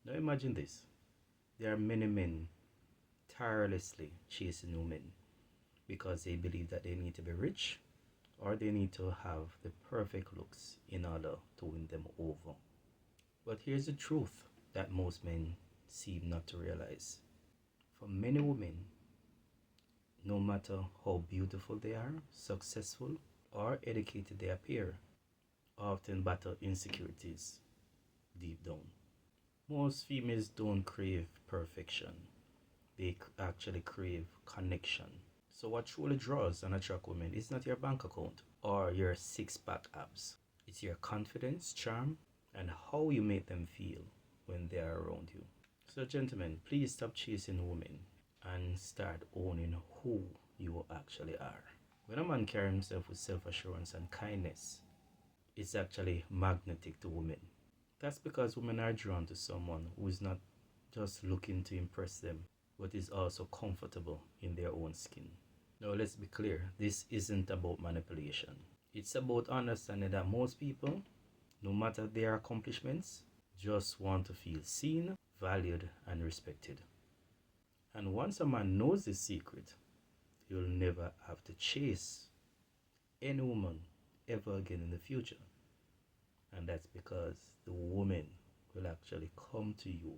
Now imagine this. There are many men tirelessly chasing women because they believe that they need to be rich or they need to have the perfect looks in order to win them over. But here's the truth that most men seem not to realize. For many women, no matter how beautiful they are, successful, or educated they appear, often battle insecurities deep down. Most females don't crave perfection, they actually crave connection. So, what truly draws and attracts women is not your bank account or your six-pack abs, it's your confidence, charm, and how you make them feel when they are around you. So, gentlemen, please stop chasing women and start owning who you actually are. When a man carries himself with self assurance and kindness, it's actually magnetic to women. That's because women are drawn to someone who is not just looking to impress them, but is also comfortable in their own skin. Now, let's be clear, this isn't about manipulation. It's about understanding that most people, no matter their accomplishments, just want to feel seen, valued, and respected. And once a man knows this secret, he'll never have to chase any woman ever again in the future. And that's because the woman will actually come to you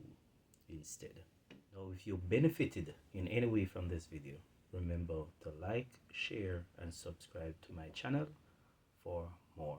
instead. Now, if you benefited in any way from this video, remember to like, share, and subscribe to my channel for more.